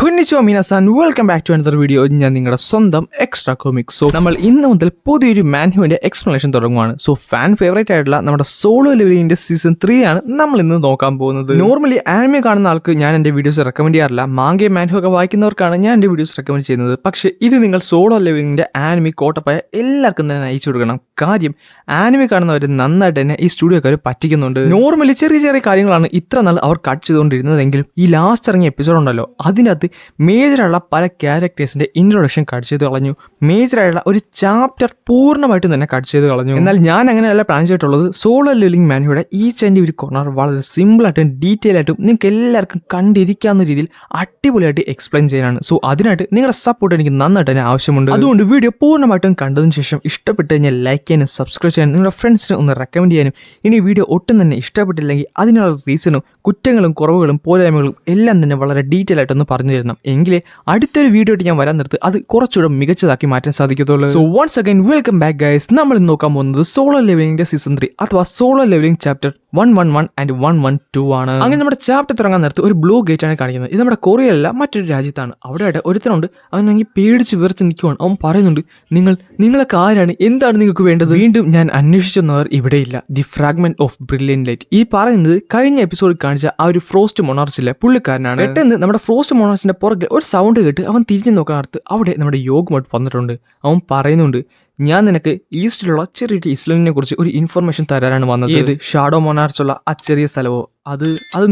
Konnichiwa minasan, welcome back to another video. ഞാൻ നിങ്ങളുടെ സ്വന്തം എക്സ്ട്രാ കോമിക്സ്. സോ നമ്മൾ ഇന്ന് മുതൽ പുതിയൊരു മാൻഹുവിന്റെ എക്സ്പ്ലനേഷൻ തുടങ്ങുവാണ്. സോ ഫാൻ ഫേവറേറ്റ് ആയിട്ടുള്ള നമ്മുടെ സോളോ ലെവലിംഗിന്റെ സീസൺ 3 ആണ് നമ്മൾ ഇന്ന് നോക്കാൻ പോകുന്നത്. നോർമലി ആനിമെ കാണുന്ന ആൾക്ക് ഞാൻ എന്റെ വീഡിയോസ് റെക്കമെൻഡ് ചെയ്യാറില്ല. മാംഗയും മാൻഹു ഒക്കെ വായിക്കുന്നവർക്കാണ് ഞാൻ എന്റെ വീഡിയോസ് റെക്കമെൻഡ് ചെയ്യുന്നത്. പക്ഷേ ഇത് നിങ്ങൾ സോളോ ലെവലിംഗിന്റെ ആനിമി കോട്ടപ്പായ എല്ലാവർക്കും തന്നെ അയച്ചു കൊടുക്കണം. കാര്യം ആനിമെ കാണുന്നവർ നന്നായിട്ട് തന്നെ ഈ സ്റ്റുഡിയോക്കാർ പറ്റിക്കുന്നുണ്ട്. നോർമലി ചെറിയ ചെറിയ കാര്യങ്ങളാണ് ഇത്ര നാൾ അവർ കട്ട് ചെയ്തുകൊണ്ടിരുന്നതെങ്കിലും ഈ ലാസ്റ്റ് ഇറങ്ങിയ എപ്പിസോഡ് ഉണ്ടല്ലോ, അതിനകത്ത് മേജറായുള്ള പല ക്യാരക്ടേഴ്സിന്റെ ഇൻട്രൊഡക്ഷൻ കട്ട് ചെയ്ത് കളഞ്ഞു. മേജറായുള്ള ഒരു ചാപ്റ്റർ പൂർണ്ണമായിട്ടും തന്നെ കട്ട് ചെയ്ത് കളഞ്ഞു. എന്നാൽ ഞാൻ അങ്ങനെയല്ല പ്ലാൻ ചെയ്തിട്ടുള്ളത്. സോളോ ലെവലിംഗ് മാൻഹുയുടെ ഈച്ച് ആൻഡ് ഒരു കോർണർ വളരെ സിമ്പിൾ ആയിട്ടും ഡീറ്റെയിൽ ആയിട്ടും നിങ്ങൾക്ക് എല്ലാവർക്കും കണ്ടിരിക്കാവുന്ന രീതിയിൽ അടിപൊളിയായിട്ട് എക്സ്പ്ലെയിൻ ചെയ്യാനാണ്. സോ അതിനായിട്ട് നിങ്ങളുടെ സപ്പോർട്ട് എനിക്ക് നന്നായിട്ട് തന്നെ ആവശ്യമുണ്ട്. അതുകൊണ്ട് വീഡിയോ പൂർണ്ണമായിട്ടും കണ്ടതിന് ശേഷം ഇഷ്ടപ്പെട്ട് കഴിഞ്ഞാൽ ലൈക്ക് ചെയ്യാനും സബ്സ്ക്രൈബ് ചെയ്യാനും നിങ്ങളുടെ ഫ്രണ്ട്സിന് ഒന്ന് റെക്കമെൻഡ് ചെയ്യാനും, ഇനി വീഡിയോ ഒട്ടും തന്നെ ഇഷ്ടപ്പെട്ടില്ലെങ്കിൽ അതിനുള്ള റീസണും കുറ്റങ്ങളും കുറവുകളും പോരായ്മകളും എല്ലാം തന്നെ വളരെ ഡീറ്റെയിൽ ആയിട്ടൊന്ന് പറഞ്ഞു തരണം. എങ്കിലേ അടുത്തൊരു വീഡിയോ ആയിട്ട് ഞാൻ വരാൻ നിർത്തി അത് കുറച്ചുകൂടെ മികച്ചതാക്കി മാറ്റാൻ സാധിക്കത്തുള്ളൂ. So once again welcome back guys. നമ്മൾ ഇന്ന് നോക്കാൻ പോകുന്നത് സോളോ ലെവലിംഗിന്റെ സീസൺ 3 അഥവാ സോളോ ലെവലിംഗ് ചാപ്റ്റർ 111 ആൻഡ് 112 ആണ്. അങ്ങനെ നമ്മുടെ ചാപ്റ്റർ തുടങ്ങാൻ നേരത്ത് ഒരു ബ്ലൂ ഗേറ്റ് ആണ് കാണിക്കുന്നത്. ഇത് നമ്മുടെ കൊറിയയിലല്ല, മറ്റൊരു രാജ്യത്താണ്. അവിടെ ഒരുത്തനുണ്ട്, അവനാണെങ്കിൽ പേടിച്ച് വിറച്ച് നിൽക്കുവാണ്. അവൻ പറയുന്നുണ്ട്, നിങ്ങളൊക്കെ ആരാണ്, എന്താണ് നിങ്ങൾക്ക് വേണ്ടത്? വീണ്ടും ഞാൻ അന്വേഷിച്ചെന്നവർ ഇവിടെയില്ല. The fragment of brilliant light. ഈ പറയുന്നത് കഴിഞ്ഞ എപ്പിസോഡിൽ കാണിച്ച ആ ഒരു ഫ്രോസ്റ്റ് മൊണാർച്ചിലെ പുള്ളിക്കാരനാണ്. പെട്ടെന്ന് നമ്മുടെ ഫ്രോസ്റ്റ് മൊണാർച്ചിന്റെ പുറകെ ഒരു സൗണ്ട് കേട്ട് അവൻ തിരിഞ്ഞു നോക്കാൻ നേരത്ത് അവിടെ നമ്മുടെ യോഗമോട്ട് വന്നിട്ടുണ്ട്. അവൻ പറയുന്നുണ്ട്, ഞാൻ നിനക്ക് ഈസ്റ്റിലുള്ള ചെറിയ ഇസ്ലാമിനെ കുറിച്ച് ഒരു ഇൻഫർമേഷൻ തരാനാണ് വന്നത്. ഏത് ഷാഡോ മൊണാർച്ചുള്ള ആ ചെറിയ സ്ഥലമോ? അത്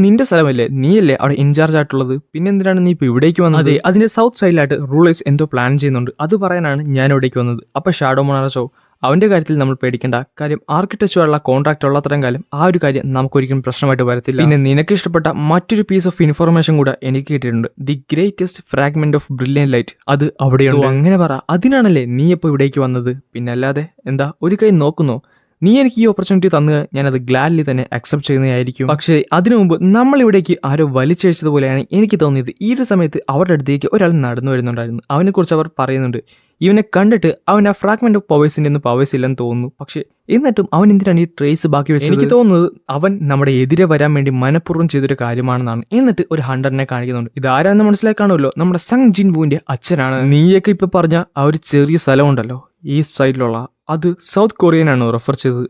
നിന്റെ സ്ഥലമല്ലേ, നീയല്ലേ അവിടെ ഇൻചാർജ് ആയിട്ടുള്ളത്? പിന്നെ എന്തിനാണ് നീ ഇപ്പോൾ ഇവിടേക്ക് വന്നത്? അതെ, അതിന്റെ സൗത്ത് സൈഡിലായിട്ട് റൂളേഴ്സ് എന്തോ പ്ലാൻ ചെയ്യുന്നുണ്ട്, അത് പറയാനാണ് ഞാൻ ഇവിടേക്ക് വന്നത്. അപ്പൊ ഷാഡോ മൊണാർച്ചോ? അവന്റെ കാര്യത്തിൽ നമ്മൾ പേടിക്കേണ്ട. കാര്യം ആർക്കിടെക്ചറുള്ള കോൺട്രാക്ട് ഉള്ളത്രയും കാലം ആ ഒരു കാര്യം നമുക്കൊരിക്കലും പ്രശ്നമായിട്ട് വരത്തില്ല. പിന്നെ നിനക്ക് ഇഷ്ടപ്പെട്ട മറ്റൊരു പീസ് ഓഫ് ഇൻഫർമേഷൻ കൂടെ എനിക്ക് കിട്ടിയിട്ടുണ്ട്. The greatest fragment of brilliant light. അത് അവിടെയുണ്ട്. അങ്ങനെ പറ, അതിനാണല്ലേ നീ എപ്പോൾ ഇവിടേക്ക് വന്നത്? പിന്നെ അല്ലാതെ എന്താ ഒരു കൈ നോക്കുന്നോ? നീ എനിക്ക് ഈ ഓപ്പർച്യൂണിറ്റി തന്നത് ഞാനത് ഗ്ലാഡ്ലി തന്നെ അക്സെപ്റ്റ് ചെയ്യുന്നതായിരിക്കും. പക്ഷേ അതിനു മുമ്പ് നമ്മൾ ഇവിടേക്ക് ആരോ വലിച്ചഴിച്ചതുപോലെയാണ് എനിക്ക് തോന്നിയത്. ഈ ഒരു സമയത്ത് അവരുടെ അടുത്തേക്ക് ഒരാൾ നടന്നു വരുന്നുണ്ടായിരുന്നു. അവനെക്കുറിച്ച് അവർ പറയുന്നുണ്ട്. ഇവനെ കണ്ടിട്ട് അവൻ ആ ഫ്രാഗ്മെന്റ് ഓഫ് പവേഴ്സിന്റെ ഒന്നും പവേഴ്സ് ഇല്ലെന്ന് തോന്നുന്നു. പക്ഷേ എന്നിട്ടും അവൻ എന്തിനാണ് ഈ ട്രേസ് ബാക്കി വെച്ചത്? എനിക്ക് തോന്നുന്നത് അവൻ നമ്മുടെ എതിരെ വരാൻ വേണ്ടി മനഃപൂർവ്വം ചെയ്തൊരു കാര്യമാണെന്നാണ്. എന്നിട്ട് ഒരു ഹണ്ടറിനെ കാണിക്കുന്നുണ്ട്. ഇതാരാണെന്ന് മനസ്സിലാക്കാണല്ലോ, നമ്മുടെ സങ് ജിൻവുവിന്റെ അച്ഛനാണ്. നീയൊക്കെ ഇപ്പൊ പറഞ്ഞ ആ ഒരു ചെറിയ സ്ഥലമുണ്ടല്ലോ ഈ സൈഡിലുള്ള, അത് സൗത്ത് കൊറിയനാണ് റെഫർ ചെയ്തത്.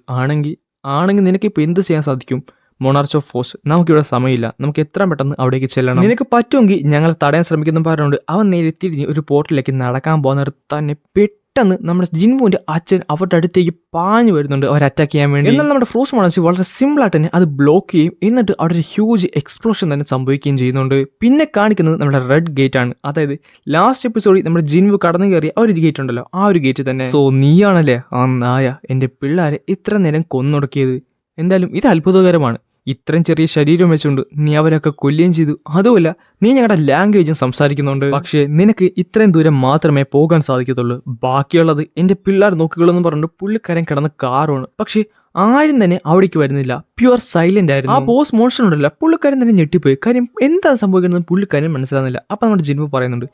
ആണെങ്കിൽ നിനക്കിപ്പോൾ എന്ത് ചെയ്യാൻ സാധിക്കും? മൊണാർച്ച് ഓഫ് ഫോഴ്സ്. നമുക്കിവിടെ സമയമില്ല, നമുക്ക് എത്രയും പെട്ടെന്ന് അവിടേക്ക് ചെല്ലണം. നിനക്ക് പറ്റുമെങ്കിൽ ഞങ്ങൾ തടയാൻ ശ്രമിക്കുന്ന പറഞ്ഞുകൊണ്ട് അവൻ നേരെ തിരിഞ്ഞ് ഒരു പോർട്ടിലേക്ക് നടക്കാൻ പോകുന്നിടത്ത് തന്നെ പെട്ടെന്ന് നമ്മുടെ ജിൻവുവിന്റെ അച്ഛൻ അവരുടെ അടുത്തേക്ക് പാഞ്ഞു വരുന്നുണ്ട് അവർ അറ്റാക്ക് ചെയ്യാൻ വേണ്ടി. എന്നാൽ നമ്മുടെ ഫ്രോസ്റ്റ് മൊണാർച്ച് വളരെ സിമ്പിൾ ആയിട്ട് തന്നെ അത് ബ്ലോക്ക് ചെയ്യും. എന്നിട്ട് അവിടെ ഒരു ഹ്യൂജ് എക്സ്പ്ലോഷൻ തന്നെ സംഭവിക്കുകയും ചെയ്യുന്നുണ്ട്. പിന്നെ കാണിക്കുന്നത് നമ്മുടെ റെഡ് ഗേറ്റ് ആണ്. അതായത് ലാസ്റ്റ് എപ്പിസോഡിൽ നമ്മുടെ ജിൻവു കടന്നു കയറിയ ആ ഒരു ഗേറ്റ് ഉണ്ടല്ലോ, ആ ഒരു ഗേറ്റ് തന്നെ. സോ നീയാണല്ലേ ആ നായ എന്റെ പിള്ളേരെ ഇത്ര നേരം കൊന്നൊടുക്കിയത്? എന്തായാലും ഇത് അത്ഭുതകരമാണ്. ഇത്രയും ചെറിയ ശരീരം വെച്ചുകൊണ്ട് നീ അവരൊക്കെ കൊല്ലുകയും ചെയ്തു. അതുമല്ല നീ ഞങ്ങളുടെ ലാംഗ്വേജും സംസാരിക്കുന്നുണ്ട്. പക്ഷേ നിനക്ക് ഇത്രയും ദൂരം മാത്രമേ പോകാൻ സാധിക്കത്തുള്ളൂ. ബാക്കിയുള്ളത് എന്റെ പിള്ളേർ നോക്കുകയെന്ന് പറഞ്ഞിട്ട് പുള്ളിക്കാരൻ കിടന്ന കാറാണ്. പക്ഷേ ആരും തന്നെ അവിടേക്ക് വരുന്നില്ല. പ്യുവർ സൈലന്റ് ആയിരുന്നു. ആ ബോസ് മോൺസ്റ്റർ ഉണ്ടല്ലോ, പുള്ളിക്കാരൻ തന്നെ ഞെട്ടിപ്പോയി. കാര്യം എന്താ സംഭവിക്കുന്നത് പുള്ളിക്കാരൻ മനസ്സിലാകുന്നില്ല. അപ്പൊ നമ്മുടെ ജിൻവു പറയുന്നുണ്ട്,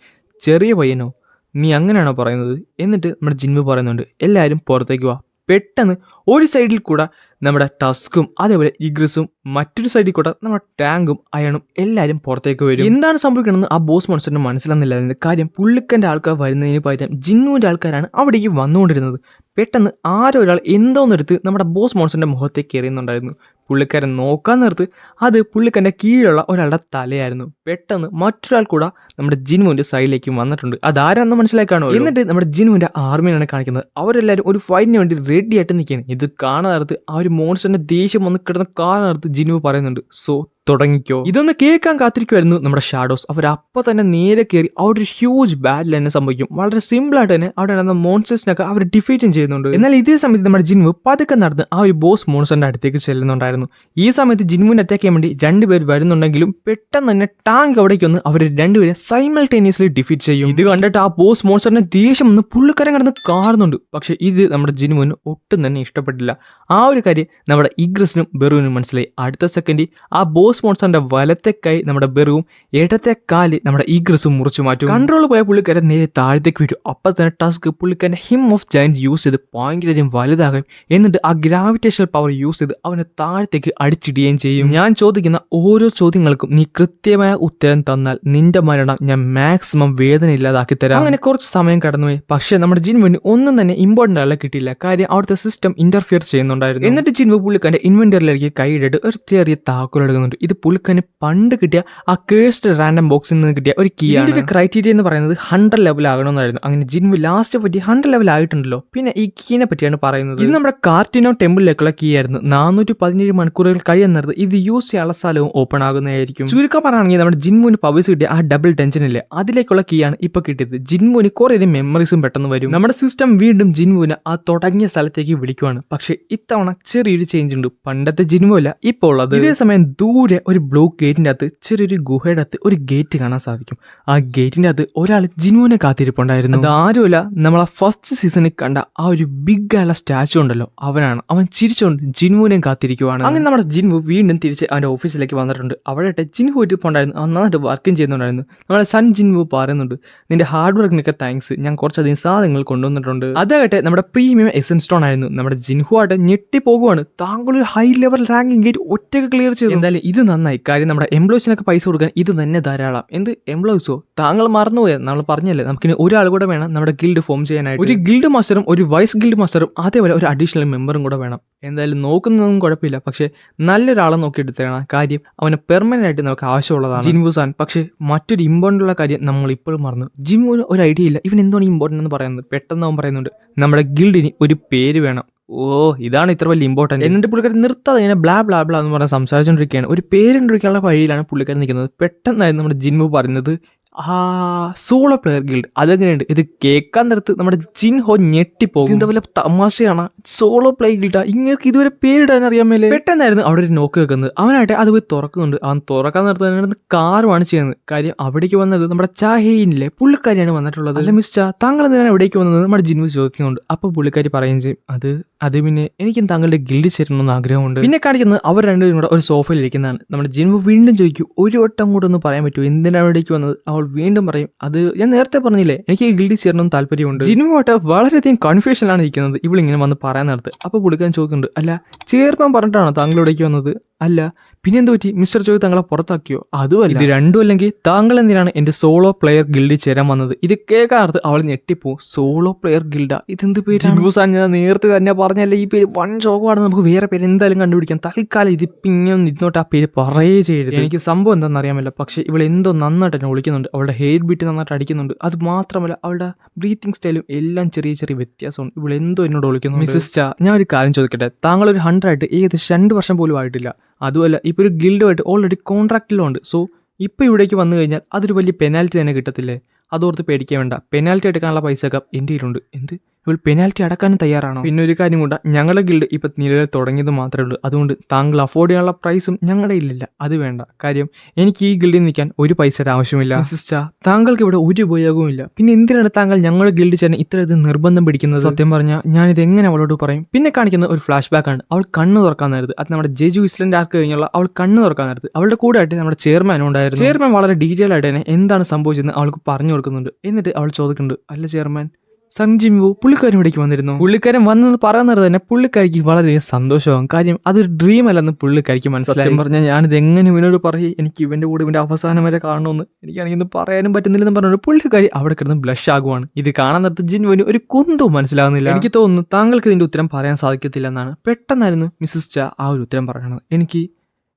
ചെറിയ പയ്യനോ നീ അങ്ങനെയാണോ പറയുന്നത്? എന്നിട്ട് നമ്മുടെ ജിൻവു പറയുന്നുണ്ട്, എല്ലാവരും പുറത്തേക്ക് വാ. പെട്ടെന്ന് ഒരു സൈഡിൽ കൂടെ നമ്മുടെ ടസ്കും അതേപോലെ ഇഗ്രിസും, മറ്റൊരു സൈഡിൽ കൂടെ നമ്മുടെ ടാങ്കും അയണും എല്ലാവരും പുറത്തേക്ക് വരും. എന്താണ് സംഭവിക്കണമെന്ന് ആ ബോസ് മോൺസ്റ്ററിന് മനസ്സിലാകുന്നില്ല. കാര്യം പുള്ളിക്കൻ്റെ ആൾക്കാർ വരുന്നതിന് പകരം ജിന്നുവിൻ്റെ ആൾക്കാരാണ് അവിടേക്ക് വന്നുകൊണ്ടിരുന്നത്. പെട്ടെന്ന് ആരോ ഒരാൾ എന്തോന്നെടുത്ത് നമ്മുടെ ബോസ് മോൺസ്റ്ററിന്റെ മുഖത്തേക്ക് എറിയുന്നുണ്ടായിരുന്നു. പുള്ളിക്കാരൻ നോക്കാൻ നേരത്ത് അത് പുള്ളിക്കാരൻ്റെ കീഴിലുള്ള ഒരാളുടെ തലയായിരുന്നു. പെട്ടെന്ന് മറ്റൊരാൾ കൂടെ നമ്മുടെ ജിൻവുവിന്റെ സൈഡിലേക്ക് വന്നിട്ടുണ്ട്. അതാരാന്ന് മനസ്സിലാക്കാണോ? എന്നിട്ട് നമ്മുടെ ജിൻവുവിന്റെ ആർമിയാണ് കാണിക്കുന്നത്. അവരെല്ലാവരും ഒരു ഫൈറ്റിന് വേണ്ടി റെഡി ആയിട്ട് നിൽക്കുകയാണ്. ഇത് കാണാൻ നേരത്ത് ആ ഒരു മോൺസ്റ്ററിന്റെ ദേഷ്യം വന്ന് കിടന്ന് കാണാൻ നേരത്ത് ജിൻവു പറയുന്നുണ്ട്, സോ തുടങ്ങിക്കോ. ഇതൊന്ന് കേൾക്കാൻ കാത്തിരിക്കുമായിരുന്നു നമ്മുടെ ഷാഡോസ്. അവരപ്പോൾ തന്നെ നേരെ കയറി അവിടെ ഒരു ഹ്യൂജ് ബാറ്റിൽ തന്നെ സംഭവിക്കും. വളരെ സിമ്പിൾ ആയിട്ട് തന്നെ അവിടെ നടന്ന മോൺസ്റ്റേഴ്സിനൊക്കെ അവർ ഡിഫീറ്റും ചെയ്യുന്നുണ്ട്. എന്നാൽ ഇതേ സമയത്ത് നമ്മുടെ ജിൻവു പതുക്കെ നടന്ന് ആ ഒരു ബോസ് മോൺസ്റ്ററിന്റെ അടുത്തേക്ക് ചെല്ലുന്നുണ്ടായിരുന്നു. ഈ സമയത്ത് ജിൻവുവിനെ അറ്റാക്ക് ചെയ്യാൻ വേണ്ടി രണ്ടുപേർ വരുന്നുണ്ടെങ്കിലും പെട്ടെന്ന് തന്നെ ടാങ്ക് അവിടേക്ക് വന്ന് അവർ രണ്ടുപേരെ സൈമൾട്ടേനിയസ്ലി ഡിഫീറ്റ് ചെയ്യും. ഇത് കണ്ടിട്ട് ആ ബോസ് മോൺസ്റ്ററിന്റെ ദേഷ്യം വന്ന് പുള്ളിക്കാരൻ കിടന്ന് കാണുന്നുണ്ട്. പക്ഷെ ഇത് നമ്മുടെ ജിൻവുവിന് ഒട്ടും തന്നെ ഇഷ്ടപ്പെട്ടില്ല. ആ ഒരു കാര്യം നമ്മുടെ ഇഗ്രിസിനും ബെറുവിനും മനസ്സിലായി. അടുത്ത സെക്കൻഡ് ആ ബോസ് ബോസ് മോൺസറിന്റെ വലത്തെ കൈ നമ്മുടെ ബെറുവും ഇടത്തെ കാല് നമ്മുടെ ഈഗ്രസും മുറിച്ചു മാറ്റും. കൺട്രോൾ പോയ പുള്ളിക്കാരൻ നേരെ താഴത്തേക്ക് വീഴും. അപ്പം തന്നെ ടസ്ക് പുള്ളിക്കാരൻ ഹിം ഓഫ് ജയന്റ് യൂസ് ചെയ്ത് ഭയങ്കരധികം വലുതാകും. എന്നിട്ട് ആ ഗ്രാവിറ്റേഷണൽ പവർ യൂസ് ചെയ്ത് അവനെ താഴത്തേക്ക് അടിച്ചിടുകയും ചെയ്യും. ഞാൻ ചോദിക്കുന്ന ഓരോ ചോദ്യങ്ങൾക്കും നീ കൃത്യമായ ഉത്തരം തന്നാൽ നിന്റെ മരണം ഞാൻ മാക്സിമം വേദന ഇല്ലാതാക്കി തരാം. അങ്ങനെ കുറച്ച് സമയം കടന്നുപോയി. പക്ഷേ നമ്മുടെ ജിൻവുവിന് ഒന്നും തന്നെ ഇമ്പോർട്ടൻ്റ് ആയി കിട്ടിയില്ല. കാര്യം അവിടുത്തെ സിസ്റ്റം ഇന്റർഫിയർ ചെയ്യുന്നുണ്ടായിരുന്നു. എന്നിട്ട് ജിൻവു പുള്ളിക്കാരന്റെ ഇൻവെന്ററിലേക്ക് കൈയിടിട്ട് ഒരു ചെറിയ താക്കോൽ എടുക്കുന്നുണ്ട്. ഇത് പുള്ളിക്കാരന് പണ്ട് കിട്ടിയ ആ കേഴ്സ്ഡ് റാൻഡം ബോക്സിൽ നിന്ന് കിട്ടിയ ഒരു കീ ആണ്. ക്രൈറ്റീരിയ എന്ന് പറയുന്നത് 100 ലെവൽ ആകണമെന്നായിരുന്നു. അങ്ങനെ ജിൻവു ലാസ്റ്റ് പറ്റി 100 ലെവൽ ആയിട്ടുണ്ടല്ലോ. പിന്നെ ഈ കീനെ പറ്റിയാണ് പറയുന്നത്. ഇത് നമ്മുടെ കാർട്ടിനോ ടെമ്പിളിലേക്കുള്ള കീ ആയിരുന്നു. 417 മണിക്കൂറുകൾ കഴിയുന്നത് ഇത് യൂസ് ചെയ്യാനുള്ള സ്ഥലവും ഓപ്പൺ ആകുന്നതായിരിക്കും. ചുരുക്കം പറയുകയാണെങ്കിൽ നമ്മുടെ ജിൻവുവിന് പവേഴ്സ് കിട്ടിയ ആ ഡബിൾ ടെൻഷൻ ഇല്ലേ, അതിലേക്കുള്ള കീ ആണ് ഇപ്പൊ കിട്ടിയത്. ജിൻവുവിന് കുറേയധികം മെമ്മറീസും പെട്ടെന്ന് വരും. നമ്മുടെ സിസ്റ്റം വീണ്ടും ജിൻവുവിനെ ആ തുടങ്ങിയ സ്ഥലത്തേക്ക് വിളിക്കുവാണ്. പക്ഷെ ഇത്തവണ ചെറിയൊരു ചേഞ്ച് ഉണ്ട്. പണ്ടത്തെ ജിൻവു അല്ല ഇപ്പോൾ ഉള്ളത്. ഇതേ സമയം ദൂരെ ഒരു ബ്ലോക്ക് ഗേറ്റിന്റെ അകത്ത് ചെറിയൊരു ഗുഹയുടെ അകത്ത് ഒരു ഗേറ്റ് കാണാൻ സാധിക്കും. ആ ഗേറ്റിന്റെ അകത്ത് ഒരാൾ ജിൻവുവിനെ കാത്തിരിപ്പുണ്ടായിരുന്നു. അത് ആരുമല്ല, നമ്മളെ ഫസ്റ്റ് സീസണിൽ കണ്ട ആ ഒരു ബിഗ് ആയുള്ള സ്റ്റാച്ചു ഉണ്ടല്ലോ, അവനാണ്. അവൻ ചിരിച്ചുകൊണ്ട് ജിൻവുവിനെയും കാത്തിരിക്കുവാണ്. അങ്ങനെ നമ്മുടെ ജിൻവു വീണ്ടും തിരിച്ച് അവന്റെ ഓഫീസിലേക്ക് വന്നിട്ടുണ്ട്. അവിടെ ജിൻവു ഇരിപ്പുണ്ടായിരുന്നു. നന്നായിട്ട് വർക്കും ചെയ്യുന്നുണ്ടായിരുന്നു. നമ്മുടെ സൺ ജിൻവു പറയുന്നുണ്ട്, നിന്റെ ഹാർഡ് വർക്കിനൊക്കെ താങ്ക്സ്, ഞാൻ കുറച്ചധികം സാധനങ്ങൾ കൊണ്ടുവന്നിട്ടുണ്ട്. അതാകട്ടെ നമ്മുടെ പ്രീമിയം എസൻസ് സ്റ്റോൺ ആയിരുന്നു. നമ്മുടെ ജിൻഹു ആയിട്ട് ഞെട്ടി പോകുവാണ്. താങ്കൾ ഒരു ഹൈ ലെവൽ റാങ്കിങ് ഗേറ്റ് ഒറ്റയ്ക്ക് ക്ലിയർ ചെയ്തു. എന്തായാലും ഇത് നന്നായി. കാര്യം നമ്മുടെ എംപ്ലോയീസിനൊക്കെ പൈസ കൊടുക്കാൻ ഇത് തന്നെ ധാരാളം. എന്ത് എംപ്ലോയീസോ? താങ്കൾ മറന്നുപോയാൽ നമ്മൾ പറഞ്ഞല്ലേ, നമുക്കിനി ഒരാൾ കൂടെ വേണം നമ്മുടെ ഗിൽഡ് ഫോം ചെയ്യാനായിട്ട്. ഒരു ഗിൽഡ് മാസ്റ്ററും ഒരു വൈസ് ഗിൽഡ് മാസ്റ്ററും അതേപോലെ ഒരു അഡീഷണൽ മെമ്പറും കൂടെ വേണം. എന്തായാലും നോക്കുന്നതൊന്നും കുഴപ്പമില്ല, പക്ഷെ നല്ലൊരാളെ നോക്കി എടുത്തേക്കണം. കാര്യം അവന് പെർമനന്റ് ആയിട്ട് നമുക്ക് ആവശ്യമുള്ളതാണ് ജിൻവു സാൻ. പക്ഷെ മറ്റൊരു ഇമ്പോർട്ടൻ്റ് ഉള്ള കാര്യം നമ്മൾ ഇപ്പോഴും മറന്നു. ജിൻവുവിന് ഒരു ഐഡിയ ഇല്ല ഇവൻ എന്താണ് ഇമ്പോർട്ടൻ്റ് എന്ന് പറയുന്നത്. പെട്ടെന്ന് അവൻ പറയുന്നുണ്ട്, നമ്മുടെ ഗിൽഡിന് ഒരു പേര് വേണം. ഓ, ഇതാണ് ഇത്ര വലിയ ഇമ്പോർട്ടൻറ്റ്. എന്നിട്ട് പുള്ളിക്കാരൻ നിർത്താതെ ഇങ്ങനെ ബ്ലാ ബ്ലാ ബ്ലാ എന്ന് പറഞ്ഞാൽ സംസാരിച്ചുകൊണ്ടിരിക്കുകയാണ്. ഒരു പേരുണ്ടിരിക്കാനുള്ള വഴിയിലാണ് പുള്ളിക്കാരൻ നിൽക്കുന്നത്. പെട്ടെന്നായിരുന്നു നമ്മുടെ ജിൻവു പറയുന്നത്, സോളോ പ്ലെയർ ഗിൽഡ്. അതെങ്ങനെയുണ്ട്? ഇത് കേൾക്കാൻ നേരത്ത് നമ്മുടെ ജിൻഹോ ഞെട്ടിപ്പോകും. എന്താ പോലെ തമാശയാണ്, സോളോ പ്ലേ ഗിൽഡാ, ഇങ്ങനെ ഇതുവരെ പേരിടാൻ അറിയാമല്ലേ. പെട്ടെന്നായിരുന്നു അവിടെ ഒരു നോക്ക് വെക്കുന്നത്. അവനായിട്ട് അത് പോയി തുറക്കുന്നുണ്ട്. അവൻ തുറക്കാൻ നേരത്ത് കാറുമാണ് ചെയ്യുന്നത്. കാര്യം അവിടേക്ക് വന്നത് നമ്മുടെ ചാഹേയിനിലെ പുള്ളിക്കാരിയാണ് വന്നിട്ടുള്ളത്. അല്ല മിസ് ചാ, താങ്കൾ എന്തിനാണ് എവിടേക്ക് വന്നത് നമ്മുടെ ജിൻവു ചോദിക്കുന്നുണ്ട്. അപ്പോൾ പുള്ളിക്കാരി പറയുകയും ചെയ്യും, അത് പിന്നെ എനിക്കും താങ്കളുടെ ഗിൽഡ് ചേരണമെന്ന് ആഗ്രഹമുണ്ട്. പിന്നെ കാണിക്കുന്നത് അവർ രണ്ടുപേരും കൂടെ ഒരു സോഫയിൽ ഇരിക്കുന്നതാണ്. നമ്മുടെ ജിൻവു വീണ്ടും ചോദിക്കും, ഒരു വട്ടം കൂടെ ഒന്ന് പറയാൻ പറ്റുമോ എന്തിനാണ് ഇവിടേക്ക് വന്നത്? അവൾ വീണ്ടും പറയും, അത് ഞാൻ നേരത്തെ പറഞ്ഞില്ലേ, എനിക്ക് ഈ ഗിൽഡിൽ ചേരണമെന്ന് താല്പര്യമുണ്ട്. ജിൻവുമായിട്ട് വളരെയധികം കൺഫ്യൂഷനിലാണ് ഇരിക്കുന്നത് ഇവളിങ്ങനെ വന്ന് പറയാൻ നേരത്ത്. അപ്പോൾ പുള്ളിക്കാരൻ ചോദിക്കുന്നുണ്ട്, അല്ല ചേർപ്പാൻ പറഞ്ഞിട്ടാണോ താങ്കൾ ഇവിടേക്ക് വന്നത്? അല്ല പിന്നെ എന്ത് പറ്റി? മിസ്റ്റർ ചോയ് താങ്കളെ പുറത്താക്കിയോ? അതുമല്ല, ഇത് രണ്ടും അല്ലെങ്കിൽ താങ്കൾ എന്തിനാണ് എന്റെ സോളോ പ്ലെയർ ഗിൽഡിൽ ചേരാൻ വന്നത്? ഇത് കേൾക്കാർത്ത് അവൾ ഞെട്ടിപ്പോവും. സോളോ പ്ലെയർ ഗിൽഡാ, ഇതെന്ത് പേര്? ജിൻവു സാൻ ഞാൻ നേരത്തെ തന്നെ പറഞ്ഞല്ലേ ഈ പേര് വൺ ഷോക്കാണ്. നമുക്ക് വേറെ പേര് എന്തായാലും കണ്ടുപിടിക്കാം. തൽക്കാലം ഇതിപ്പിങ്ങനെ നിന്നോട്ട് ആ പേര് പറയേ ചെയ്യരുത്. എനിക്ക് സംഭവം എന്താണെന്ന് അറിയാമല്ലോ, പക്ഷെ ഇവൾ എന്തോ നന്നായിട്ട് എന്നെ വിളിക്കുന്നുണ്ട്. അവളുടെ ഹെയർ ബീറ്റ് നന്നായിട്ട് അടിക്കുന്നുണ്ട്. അത് മാത്രമല്ല അവളുടെ ബ്രീത്തിങ് സ്റ്റൈലും എല്ലാം ചെറിയ ചെറിയ വ്യത്യാസമുണ്ട്. ഇവൾ എന്തോ എന്നോട് വിളിക്കുന്നു. മിസ്സസ് ചാ, ഞാൻ ഒരു കാര്യം ചോദിക്കട്ടെ, താങ്കൾ ഒരു 100 ആയിട്ട് ഏകദേശം 2 വർഷം പോലും ആയിട്ടില്ല. അതുമല്ല ഇപ്പോൾ ഒരു ഗിൽഡുമായിട്ട് ഓൾറെഡി കോൺട്രാക്റ്റിലുണ്ട്. സോ ഇപ്പോൾ ഇവിടേക്ക് വന്നു കഴിഞ്ഞാൽ അതൊരു വലിയ പെനാൽറ്റി തന്നെ കിട്ടത്തില്ലേ? അതോർത്ത് പേടിക്കാൻ വേണ്ട. പെനാൽറ്റി എടുക്കാനുള്ള പൈസയൊക്കെ എൻ്റെ കയ്യിലുണ്ട്. എന്ത്, ഇവൾ പെനാൽറ്റി അടക്കാനും തയ്യാറാണോ? പിന്നെ ഒരു കാര്യം കൊണ്ട്, ഞങ്ങളുടെ ഗിൽഡ് ഇപ്പം നിലവിൽ തുടങ്ങിയത് മാത്രമേ ഉള്ളൂ. അതുകൊണ്ട് താങ്കൾ അഫോർഡ് ചെയ്യാനുള്ള പ്രൈസും ഞങ്ങളുടെ ഇല്ലില്ല. അത് വേണ്ട. കാര്യം എനിക്ക് ഈ ഗിൽഡിൽ നിൽക്കാൻ ഒരു പൈസയുടെ ആവശ്യമില്ല. സിസ്റ്റർ, താങ്കൾക്ക് ഇവിടെ ഒരു ഉപയോഗവും ഇല്ല. പിന്നെ എന്തിനാണ് താങ്കൾ ഞങ്ങളുടെ ഗിൽഡിൽ ചേരാൻ ഇത്രയധികം നിർബന്ധം പിടിക്കുന്നത്? സത്യം പറഞ്ഞാൽ ഞാനിത് എങ്ങനെ അവളോട് പറയും? പിന്നെ കാണിക്കുന്ന ഒരു ഫ്ലാഷ് ബാക്ക് ആണ്. അവൾ കണ്ണ് തുറക്കാൻ നേരത്ത്, അത് നമ്മുടെ ജെജു ഇസ്ലൻഡ് ആർക്ക് കഴിഞ്ഞുള്ള അവൾ കണ്ണ് തുറക്കാൻ നേരത്ത് അവളുടെ കൂടെ ആയിട്ട് നമ്മുടെ ചെയർമാനും ഉണ്ടായിരുന്നു. ചെയർമാൻ വളരെ ഡീറ്റെയിൽ ആയിട്ട് തന്നെ എന്താണ് സംഭവിച്ചതെന്ന് അവൾക്ക് പറഞ്ഞു കൊടുക്കുന്നുണ്ട്. എന്നിട്ട് അവൾ ചോദിക്കുന്നുണ്ട്, അല്ല ചെയർമാൻ, സൺ ജിൻവു പുള്ളിക്കാരൻ ഇവിടേക്ക് വന്നിരുന്നു. പുള്ളിക്കാരൻ വന്നെന്ന് പറയുന്നത് തന്നെ പുള്ളിക്കാരിക്ക് വളരെയധികം സന്തോഷമാകും. കാര്യം അതൊരു ഡ്രീം അല്ലെന്ന് പുള്ളിക്കാരിക്ക് മനസ്സിലായി. പറഞ്ഞാൽ ഞാനിത് എങ്ങനെ ഇവനോട് പറയും, എനിക്ക് ഇവന്റെ കൂടെ ഇവന്റെ അവസാനം വരെ കാണണമെന്ന് എനിക്കാണെങ്കിൽ ഒന്നും പറയാനും പറ്റുന്നില്ലെന്ന് പറഞ്ഞു പുള്ളിക്കാരി അവിടെ കിടന്ന് ബ്ലഷ് ആകുവാണ്. ഇത് കാണാൻ നേരത്ത് ജിൻവുവിന് ഒരു കുന്തവും മനസ്സിലാകുന്നില്ല. എനിക്ക് തോന്നുന്നു താങ്കൾക്ക് ഇതിന്റെ ഉത്തരം പറയാൻ സാധിക്കത്തില്ല എന്നാണ്. പെട്ടെന്നായിരുന്നു മിസ്സസ് ചാ ആ ഒരു ഉത്തരം പറയണത്.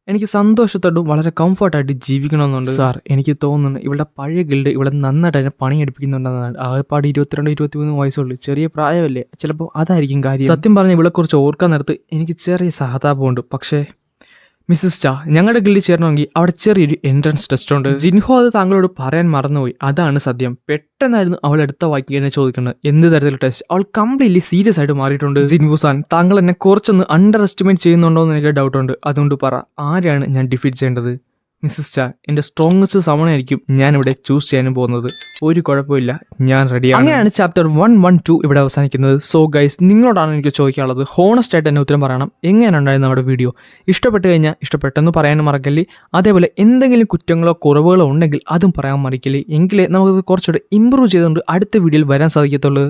എനിക്ക് സന്തോഷത്തോടും വളരെ കംഫർട്ടായിട്ട് ജീവിക്കണമെന്നുണ്ട് സാർ. എനിക്ക് തോന്നുന്നു ഇവളുടെ പഴയ ഗിൽഡ് ഇവിടെ നന്നായിട്ട് അതിനെ പണിയെടുപ്പിക്കുന്നുണ്ടെന്നാണ്. ആകെപ്പാട് 22-23 വയസ്സുള്ളൂ. ചെറിയ പ്രായമല്ലേ, ചിലപ്പോൾ അതായിരിക്കും കാര്യം. സത്യം പറഞ്ഞാൽ ഇവളെക്കുറിച്ച് ഓർക്കാൻ നേരത്ത് എനിക്ക് ചെറിയ സഹതാപമുണ്ട്. പക്ഷേ മിസ്സസ് ചാ, ഞങ്ങളുടെ ഗിൽഡിൽ ചേരണമെങ്കിൽ അവിടെ ചെറിയൊരു എൻട്രൻസ് ടെസ്റ്റ് ഉണ്ട്. ജിൻഹോ അത് താങ്കളോട് പറയാൻ മറന്നുപോയി. അതാണ് സത്യം. പെട്ടെന്നായിരുന്നു അവൾ എടുത്ത വായിക്കുക എന്നെ ചോദിക്കുന്നത്, എന്ത് തരത്തിലുള്ള ടെസ്റ്റ്? അവൾ കംപ്ലീറ്റ്ലി സീരിയസ് ആയിട്ട് മാറിയിട്ടുണ്ട്. ജിൻവു സാൻ, താങ്കൾ എന്നെ കുറച്ചൊന്ന് അണ്ടർ എസ്റ്റിമേറ്റ് ചെയ്യുന്നുണ്ടോ എന്ന് എനിക്ക് ഡൗട്ട് ഉണ്ട്. അതുകൊണ്ട് പറ, ആരെയാണ് ഞാൻ ഡിഫീറ്റ് ചെയ്യേണ്ടത്? മിസ്സസ് ചാ, എൻ്റെ സ്ട്രോങ്സ്റ്റ് സമണായിരിക്കും ഞാനിവിടെ ചൂസ് ചെയ്യാനും പോകുന്നത്. ഒരു കുഴപ്പമില്ല, ഞാൻ റെഡിയാണ്. അങ്ങനെയാണ് ചാപ്റ്റർ 112 ഇവിടെ അവസാനിക്കുന്നത്. സോ ഗൈസ്, നിങ്ങളോടാണ് എനിക്ക് ചോദിക്കാനുള്ളത്, ഹോണസ്റ്റ് ആയിട്ട് തന്നെ ഉത്തരം പറയണം. എങ്ങനെയാണ് ഉണ്ടായിരുന്നു നമ്മുടെ വീഡിയോ? ഇഷ്ടപ്പെട്ട് കഴിഞ്ഞാൽ ഇഷ്ടപ്പെട്ടെന്ന് പറയാനും മറക്കല്ലേ. അതേപോലെ എന്തെങ്കിലും കുറ്റങ്ങളോ കുറവുകളോ ഉണ്ടെങ്കിൽ അതും പറയാൻ മറക്കല്ലേ. എങ്കിലേ നമുക്ക് കുറച്ചുകൂടെ ഇമ്പ്രൂവ് ചെയ്തുകൊണ്ട് അടുത്ത വീഡിയോയിൽ വരാൻ സാധിക്കത്തുള്ളൂ.